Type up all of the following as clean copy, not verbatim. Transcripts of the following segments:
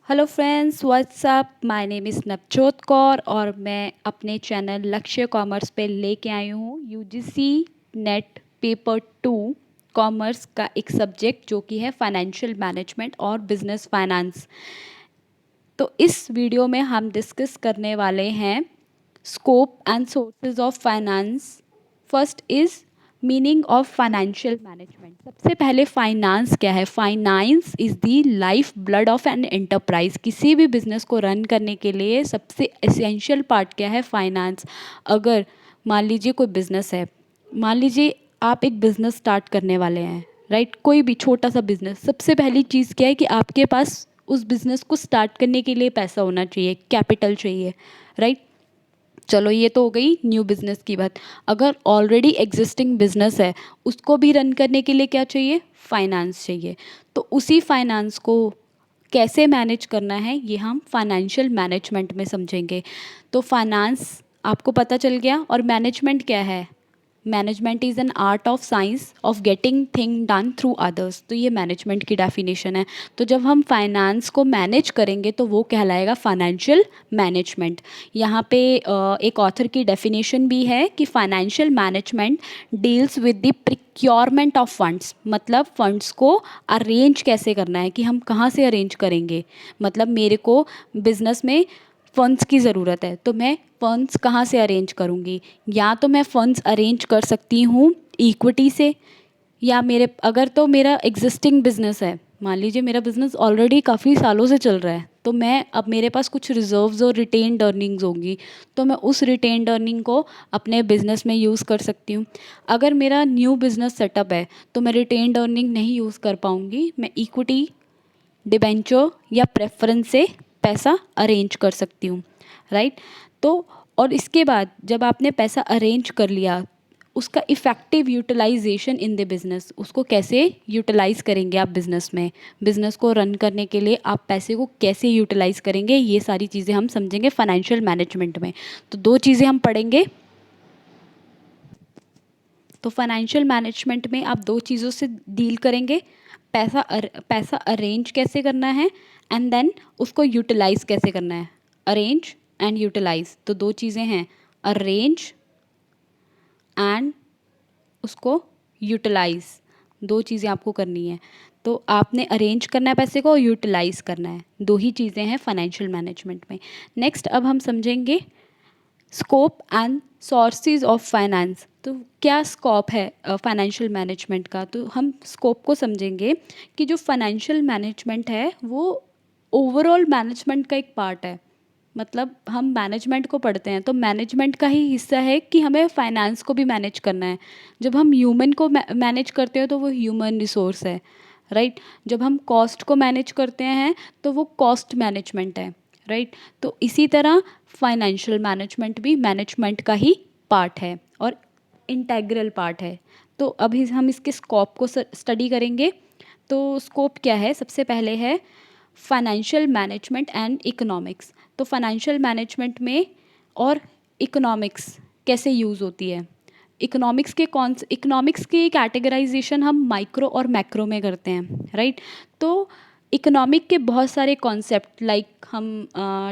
Hello friends, what's up. My name is Navjot Kaur और मैं अपने चैनल लक्ष्य कॉमर्स पे लेके आई हूँ यूजीसी नेट पेपर 2 कॉमर्स का एक सब्जेक्ट जो कि है फाइनेंशियल मैनेजमेंट और बिजनेस फाइनेंस। तो इस वीडियो में हम डिस्कस करने वाले हैं scope and sources of finance. First is meaning of financial management. सबसे पहले फाइनेंस क्या है? Finance is the life blood of an enterprise. किसी भी बिजनेस को रन करने के लिए सबसे एसेंशियल पार्ट क्या है? फाइनेंस। अगर मान लीजिए कोई बिजनेस है, मान लीजिए आप एक बिजनेस स्टार्ट करने वाले हैं, राइट? कोई भी छोटा सा बिजनेस, सबसे पहली चीज़ क्या है कि आपके पास उस बिज़नेस को स्टार्ट करने के लिए पैसा होना चाहिए, कैपिटल चाहिए, राइट? चलो ये तो हो गई न्यू बिज़नेस की बात। अगर ऑलरेडी एग्जिस्टिंग बिजनेस है, उसको भी रन करने के लिए क्या चाहिए? फाइनेंस चाहिए। तो उसी फाइनेंस को कैसे मैनेज करना है ये हम फाइनेंशियल मैनेजमेंट में समझेंगे। तो फाइनेंस आपको पता चल गया। और मैनेजमेंट क्या है? Management is an art of science of getting thing done through others. तो ये मैनेजमेंट की डेफिनेशन है। तो जब हम फाइनेंस को मैनेज करेंगे तो वो कहलाएगा फाइनेंशियल मैनेजमेंट। यहाँ पे एक ऑथर की डेफिनेशन भी है कि financial management deals with the procurement of funds. मतलब फंड्स को अरेंज कैसे करना है, कि हम कहाँ से अरेंज करेंगे। मतलब मेरे को बिजनेस में फ़ंड्स की ज़रूरत है, तो मैं फ़ंड्स कहाँ से अरेंज करूँगी? या तो मैं फ़ंड्स अरेंज कर सकती हूँ इक्विटी से, या मेरे अगर तो मेरा एग्जिस्टिंग बिजनेस है, मान लीजिए मेरा बिजनेस ऑलरेडी काफ़ी सालों से चल रहा है, तो मैं अब मेरे पास कुछ रिजर्व्स और रिटेन्ड अर्निंग्स होंगी, तो मैं उस रिटेन्ड अर्निंग को अपने बिजनेस में यूज़ कर सकती हूँ। अगर मेरा न्यू बिजनेस सेटअप है तो मैं रिटेन्ड अर्निंग नहीं यूज़ कर पाऊँगी, मैं इक्विटी, डिबेंचर या प्रेफरेंस से पैसा अरेंज कर सकती हूँ, राइट? तो और इसके बाद जब आपने पैसा अरेंज कर लिया, उसका effective utilization in the business, उसको कैसे यूटिलाइज़ करेंगे आप बिज़नेस में, बिज़नेस को रन करने के लिए आप पैसे को कैसे यूटिलाइज़ करेंगे, ये सारी चीज़ें हम समझेंगे फाइनेंशियल मैनेजमेंट में। तो दो चीज़ें हम पढ़ेंगे। तो फाइनेंशियल मैनेजमेंट में आप दो चीज़ों से डील करेंगे। पैसा अरेंज कैसे करना है, एंड देन उसको यूटिलाइज कैसे करना है। अरेंज एंड यूटिलाइज तो दो चीज़ें हैं, अरेंज एंड उसको यूटिलाइज। दो चीज़ें आपको करनी है। तो आपने अरेंज करना है पैसे को, यूटिलाइज करना है, दो ही चीज़ें हैं फाइनेंशियल मैनेजमेंट में। नेक्स्ट अब हम समझेंगे scope and sources of finance. तो क्या स्कोप है फाइनेंशियल मैनेजमेंट का? तो हम स्कोप को समझेंगे कि जो फाइनेंशियल मैनेजमेंट है वो ओवरऑल मैनेजमेंट का एक पार्ट है। मतलब हम मैनेजमेंट को पढ़ते हैं तो मैनेजमेंट का ही हिस्सा है कि हमें फाइनेंस को भी मैनेज करना है। जब हम ह्यूमन को मैनेज करते हैं तो वो ह्यूमन रिसोर्स है, राइट? जब हम कॉस्ट को मैनेज करते हैं तो वो कॉस्ट मैनेजमेंट है, राइट? तो इसी तरह फाइनेंशियल मैनेजमेंट भी मैनेजमेंट का ही पार्ट है और इंटेग्रल पार्ट है। तो अभी हम इसके स्कोप को स्टडी करेंगे। तो स्कोप क्या है? सबसे पहले है फाइनेंशियल मैनेजमेंट एंड इकोनॉमिक्स। तो फाइनेंशियल मैनेजमेंट में और इकोनॉमिक्स कैसे यूज़ होती है? इकोनॉमिक्स की कैटेगराइजेशन हम माइक्रो और मैक्रो में करते हैं, राइट? तो इकोनॉमिक के बहुत सारे कॉन्सेप्ट, लाइक हम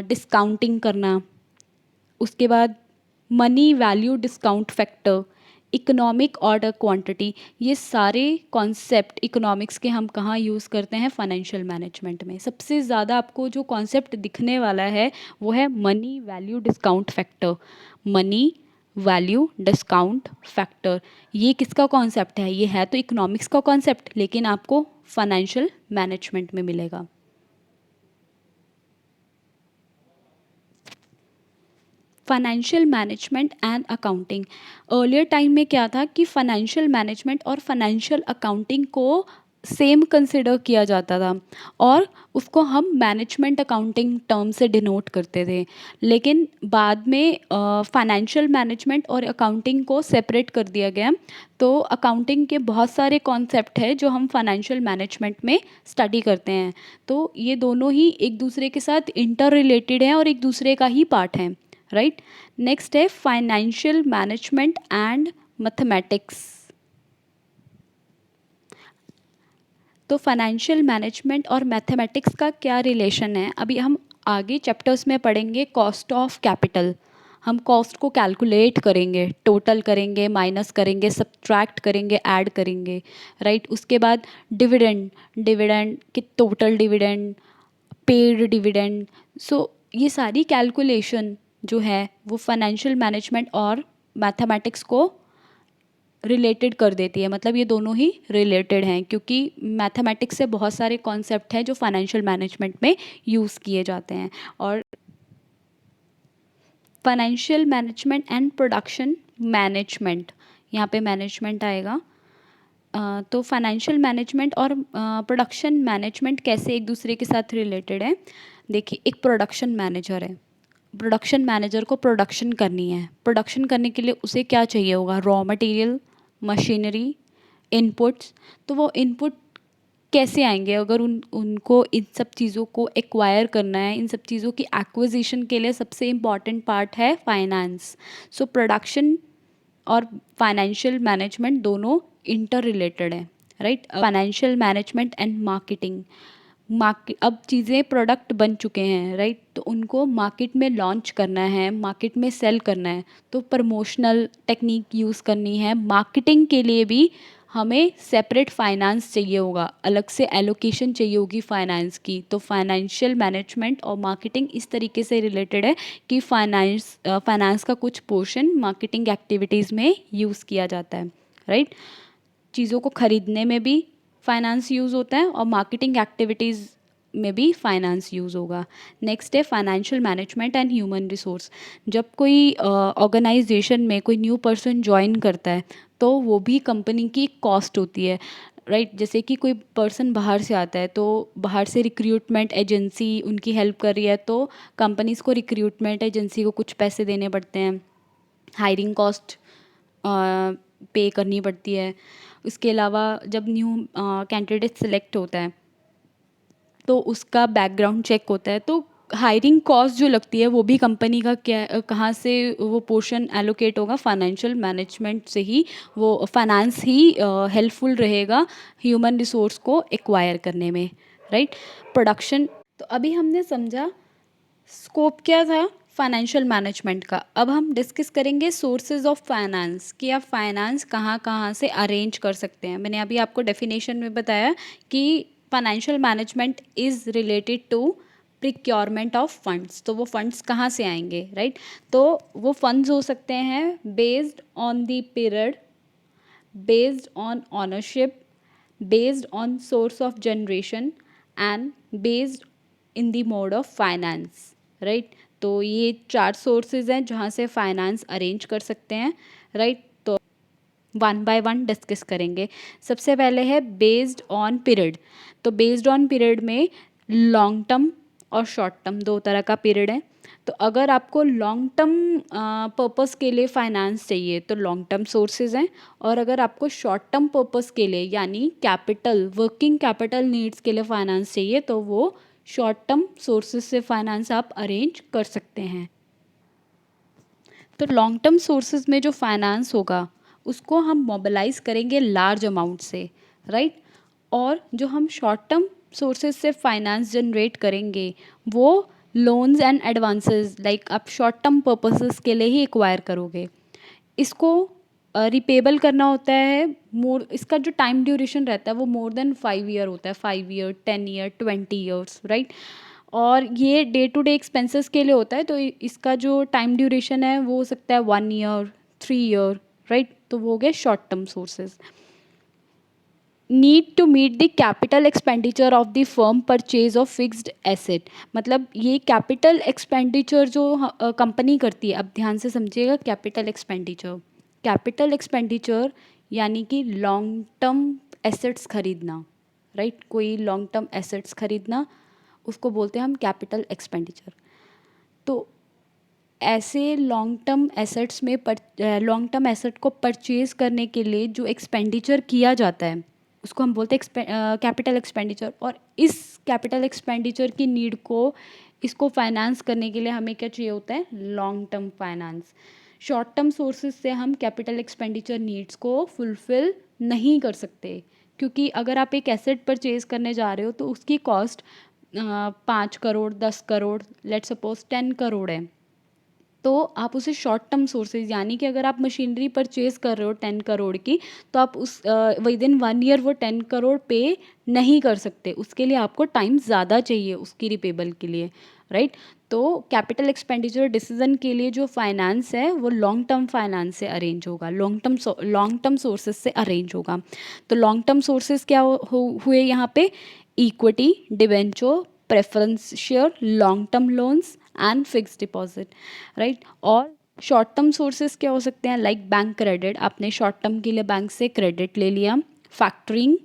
डिस्काउंटिंग करना, उसके बाद money value discount factor, economic order quantity, ये सारे कॉन्सेप्ट इकोनॉमिक्स के हम कहाँ यूज़ करते हैं? फाइनेंशियल मैनेजमेंट में। सबसे ज़्यादा आपको जो कॉन्सेप्ट दिखने वाला है वो है money value discount factor. Money value discount factor, ये किसका कॉन्सेप्ट है? ये है तो इकोनॉमिक्स का कॉन्सेप्ट, लेकिन आपको फाइनेंशियल मैनेजमेंट में मिलेगा। Financial management and accounting. Earlier time में क्या था कि फाइनेंशियल मैनेजमेंट और फाइनेंशियल अकाउंटिंग को सेम कंसिडर किया जाता था और उसको हम मैनेजमेंट अकाउंटिंग टर्म से डिनोट करते थे। लेकिन बाद में फाइनेंशियल मैनेजमेंट और अकाउंटिंग को सेपरेट कर दिया गया। तो अकाउंटिंग के बहुत सारे कॉन्सेप्ट हैं जो हम फाइनेंशियल मैनेजमेंट में स्टडी करते हैं। तो ये दोनों ही एक दूसरे के साथ इंटर रिलेटेड हैं और एक दूसरे का ही पार्ट हैं, राइट? नेक्स्ट है फाइनेंशियल मैनेजमेंट एंड मैथमेटिक्स। तो फाइनेंशियल मैनेजमेंट और मैथमेटिक्स का क्या रिलेशन है, अभी हम आगे चैप्टर्स में पढ़ेंगे। कॉस्ट ऑफ कैपिटल, हम कॉस्ट को कैलकुलेट करेंगे, टोटल करेंगे, माइनस करेंगे, सब्ट्रैक्ट करेंगे, ऐड करेंगे, राइट। उसके बाद डिविडेंड, डिविडेंड कि टोटल डिविडेंड, पेड डिविडेंड। सो ये सारी कैलकुलेशन जो है वो फाइनेंशियल मैनेजमेंट और मैथमेटिक्स को रिलेटेड कर देती है। मतलब ये दोनों ही रिलेटेड हैं, क्योंकि मैथमेटिक्स से बहुत सारे कॉन्सेप्ट हैं जो फाइनेंशियल मैनेजमेंट में यूज़ किए जाते हैं। और financial management and production management, यहाँ पे मैनेजमेंट आएगा। तो फाइनेंशियल मैनेजमेंट और प्रोडक्शन मैनेजमेंट कैसे एक दूसरे के साथ रिलेटेड है। देखिए, एक प्रोडक्शन मैनेजर है, प्रोडक्शन मैनेजर को प्रोडक्शन करनी है। प्रोडक्शन करने के लिए उसे क्या चाहिए होगा, रॉ मटेरियल, मशीनरी, इनपुट्स। तो वो इनपुट कैसे आएंगे, अगर उनको इन सब चीज़ों को एक्वायर करना है। इन सब चीज़ों की एक्विजिशन के लिए सबसे इम्पॉर्टेंट पार्ट है फाइनेंस। सो प्रोडक्शन और फाइनेंशियल मैनेजमेंट दोनों इंटर रिलेटेड है, right. Financial management and marketing, अब चीज़ें प्रोडक्ट बन चुके हैं, राइट, तो उनको मार्केट में लॉन्च करना है, मार्केट में सेल करना है, तो प्रमोशनल टेक्निक यूज़ करनी है। मार्केटिंग के लिए भी हमें सेपरेट फाइनेंस चाहिए होगा, अलग से एलोकेशन चाहिए होगी फाइनेंस की। तो फाइनेंशियल मैनेजमेंट और मार्केटिंग इस तरीके से रिलेटेड है कि फाइनेंस का कुछ पोर्शन मार्केटिंग एक्टिविटीज़ में यूज़ किया जाता है, राइट। चीज़ों को खरीदने में भी फाइनेंस यूज़ होता है और मार्केटिंग एक्टिविटीज़ में भी फाइनेंस यूज़ होगा। नेक्स्ट है financial management and human resource. जब कोई ऑर्गेनाइजेशन में कोई न्यू पर्सन ज्वाइन करता है तो वो भी कंपनी की कॉस्ट होती है, राइट। जैसे कि कोई पर्सन बाहर से आता है तो बाहर से रिक्रूटमेंट एजेंसी उनकी हेल्प कर रही है, तो कंपनीज़ को रिक्रूटमेंट एजेंसी को कुछ पैसे देने पड़ते हैं, हायरिंग कॉस्ट पे करनी पड़ती है। उसके अलावा जब न्यू कैंडिडेट सेलेक्ट होता है तो उसका बैकग्राउंड चेक होता है, तो हायरिंग कॉस्ट जो लगती है वो भी कंपनी का क्या, कहाँ से वो पोर्शन एलोकेट होगा, फाइनेंशियल मैनेजमेंट से ही। वो फाइनेंस ही हेल्पफुल रहेगा ह्यूमन रिसोर्स को एक्वायर करने में, राइट। प्रोडक्शन, तो अभी हमने समझा स्कोप क्या था फाइनेंशियल मैनेजमेंट का। अब हम डिस्कस करेंगे सोर्सेज ऑफ फाइनेंस, कि आप फाइनेंस कहाँ कहाँ से अरेंज कर सकते हैं। मैंने अभी आपको डेफिनेशन में बताया कि financial management is related to procurement of funds. तो वो फंड्स कहाँ से आएंगे, राइट। तो वो फंड्स हो सकते हैं based on the period, based on ownership, based on source of generation and based in the mode of finance, right. तो ये 4 सोर्सेज हैं जहाँ से फाइनेंस अरेंज कर सकते हैं, राइट। तो वन बाय वन डिस्कस करेंगे। सबसे पहले है बेस्ड ऑन पीरियड। तो बेस्ड ऑन पीरियड में लॉन्ग टर्म और शॉर्ट टर्म दो तरह का पीरियड है। तो अगर आपको लॉन्ग टर्म पर्पस के लिए फाइनेंस चाहिए तो लॉन्ग टर्म सोर्सेज हैं, और अगर आपको शॉर्ट टर्म पर्पस के लिए यानी कैपिटल, वर्किंग कैपिटल नीड्स के लिए फाइनेंस चाहिए तो वो शॉर्ट टर्म सोर्सेज से फाइनेंस आप अरेंज कर सकते हैं। तो लॉन्ग टर्म सोर्सेज में जो फाइनेंस होगा उसको हम मोबिलाइज करेंगे लार्ज अमाउंट से, राइट। और जो हम शॉर्ट टर्म सोर्सेज से फाइनेंस जनरेट करेंगे वो लोन्स एंड एडवांसेस, लाइक आप शॉर्ट टर्म पर्पसेस के लिए ही एक्वायर करोगे। इसको रिपेबल करना होता है मोर, इसका जो टाइम ड्यूरेशन रहता है वो मोर देन 5 ईयर होता है, 5 ईयर, 10 ईयर, 20 ईयर्स, राइट। और ये डे टू डे एक्सपेंसेस के लिए होता है, तो इसका जो टाइम ड्यूरेशन है वो हो सकता है 1 ईयर, 3 ईयर, राइट। तो वो हो गए short term sources. Need to meet the capital expenditure of the firm purchase of fixed asset. मतलब ये कैपिटल एक्सपेंडिचर जो कंपनी करती है, अब ध्यान से समझिएगा, कैपिटल एक्सपेंडिचर, कैपिटल एक्सपेंडिचर यानी कि लॉन्ग टर्म एसेट्स खरीदना, राइट। कोई लॉन्ग टर्म एसेट्स खरीदना उसको बोलते हैं हम कैपिटल एक्सपेंडिचर। तो ऐसे लॉन्ग टर्म एसेट्स में लॉन्ग टर्म एसेट को परचेज करने के लिए जो एक्सपेंडिचर किया जाता है उसको हम बोलते हैं कैपिटल एक्सपेंडिचर। और इस कैपिटल एक्सपेंडिचर की नीड को, इसको फाइनेंस करने के लिए हमें क्या चाहिए होता है, long term finance. Short term sources से हम कैपिटल एक्सपेंडिचर नीड्स को फुलफिल नहीं कर सकते, क्योंकि अगर आप एक एसेट परचेज़ करने जा रहे हो तो उसकी cost 5 crore, 10 crore, let's suppose 10 crore है। तो आप उसे शॉर्ट टर्म सोर्सेज, यानी कि अगर आप मशीनरी परचेज कर रहे हो 10 करोड़ की, तो आप उस विद इन 1 ईयर वो 10 करोड़ पे नहीं कर सकते। उसके लिए आपको टाइम ज़्यादा चाहिए उसकी रिपेबल के लिए, राइट। तो कैपिटल एक्सपेंडिचर डिसीजन के लिए जो फाइनेंस है वो लॉन्ग टर्म फाइनेंस से अरेंज होगा, लॉन्ग टर्म सोर्सेज से अरेंज होगा। तो लॉन्ग टर्म सोर्सेज क्या हुए यहाँ पे? Equity, debenture, preference share, long term loans and fix deposit, right. और शॉर्ट टर्म सोर्सेज क्या हो सकते हैं? लाइक बैंक क्रेडिट, आपने शॉर्ट टर्म के लिए बैंक से क्रेडिट ले लिया। Factoring,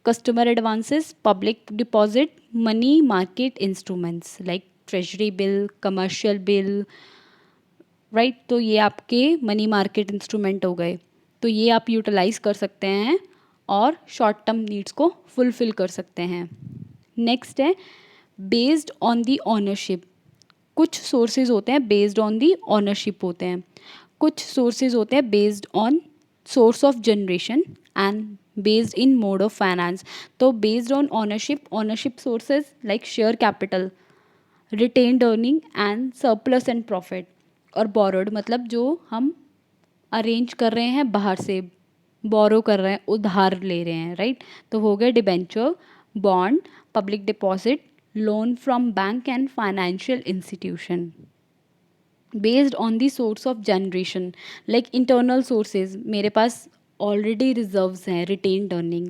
customer advances, public deposit, money market instruments like treasury bill, commercial bill, right. तो ये आपके मनी मार्केट इंस्ट्रूमेंट हो गए। तो ये आप यूटिलाइज कर सकते हैं और शॉर्ट टर्म नीड्स को फुलफिल कर सकते हैं। नेक्स्ट है बेस्ड ऑन दी ऑनरशिप। कुछ सोर्सेज होते हैं बेस्ड ऑन दी ऑनरशिप होते हैं, कुछ सोर्सेज होते हैं based on source of generation and based in mode of finance. तो based on ownership sources like share capital, retained earning and surplus and profit. और बोरोड मतलब जो हम अरेंज कर रहे हैं बाहर से, बोरो कर रहे हैं, उधार ले रहे हैं, राइट। तो हो गए debenture, bond, public deposit, loan from bank and financial institution. Based on the source of generation like internal sources, मेरे पास ऑलरेडी रिजर्व्स हैं, retained earning.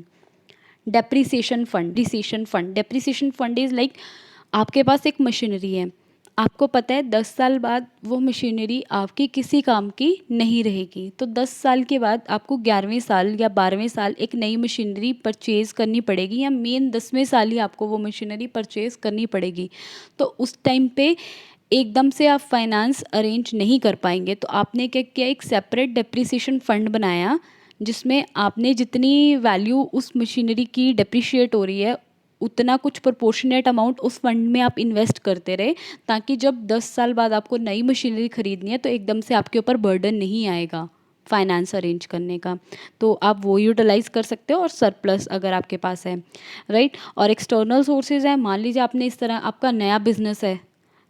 Depreciation fund is like आपके पास एक मशीनरी है, आपको पता है 10 साल बाद वो मशीनरी आपकी किसी काम की नहीं रहेगी, तो 10 साल के बाद आपको 11वें साल या 12वें साल एक नई मशीनरी परचेज़ करनी पड़ेगी, या मेन 10वें साल ही आपको वो मशीनरी परचेज़ करनी पड़ेगी। तो उस टाइम पे एकदम से आप फाइनेंस अरेंज नहीं कर पाएंगे, तो आपने क्या किया, एक सेपरेट डेप्रिसिएशन फंड बनाया जिसमें आपने जितनी वैल्यू उस मशीनरी की डेप्रिशिएट हो रही है उतना कुछ प्रोपोर्शनेट अमाउंट उस फंड में आप इन्वेस्ट करते रहे, ताकि जब 10 साल बाद आपको नई मशीनरी खरीदनी है तो एकदम से आपके ऊपर बर्डन नहीं आएगा फाइनेंस अरेंज करने का। तो आप वो यूटिलाइज़ कर सकते हो, और सरप्लस अगर आपके पास है, राइट। और एक्सटर्नल सोर्सेज है, मान लीजिए आपने इस तरह आपका नया बिजनेस है,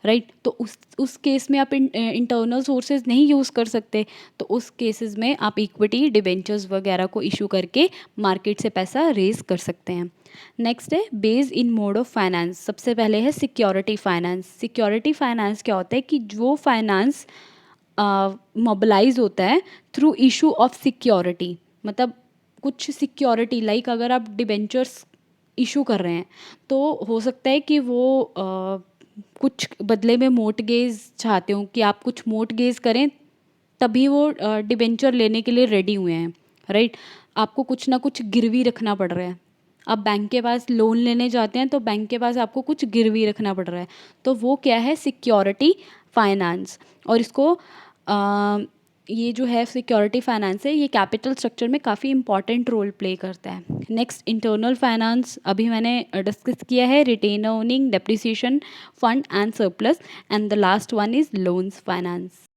राइट। तो उस केस में आप इंटरनल सोर्सेज नहीं यूज़ कर सकते, तो उस केसेस में आप इक्विटी, डिबेंचर्स वगैरह को इशू करके मार्केट से पैसा रेज कर सकते हैं। नेक्स्ट है based in mode of finance. सबसे पहले है सिक्योरिटी फाइनेंस। सिक्योरिटी फाइनेंस क्या होता है कि जो फाइनेंस मोबिलाइज होता है थ्रू इशू ऑफ सिक्योरिटी, मतलब कुछ सिक्योरिटी लाइक अगर आप डिबेंचर्स इशू कर रहे हैं तो हो सकता है कि वो कुछ बदले में मोर्टगेज चाहते हो कि आप कुछ मोर्टगेज करें, तभी वो डिबेंचर लेने के लिए रेडी हुए हैं, राइट। आपको कुछ ना कुछ गिरवी रखना पड़ रहा है, आप बैंक के पास लोन लेने जाते हैं तो बैंक के पास आपको कुछ गिरवी रखना पड़ रहा है, तो वो क्या है, सिक्योरिटी फाइनेंस। और इसको ये जो है सिक्योरिटी फाइनेंस है, ये कैपिटल स्ट्रक्चर में काफ़ी इंपॉर्टेंट रोल प्ले करता है। नेक्स्ट इंटरनल फाइनेंस अभी मैंने डिस्कस किया है, retain earning, depreciation fund and surplus, and the last one is loans finance.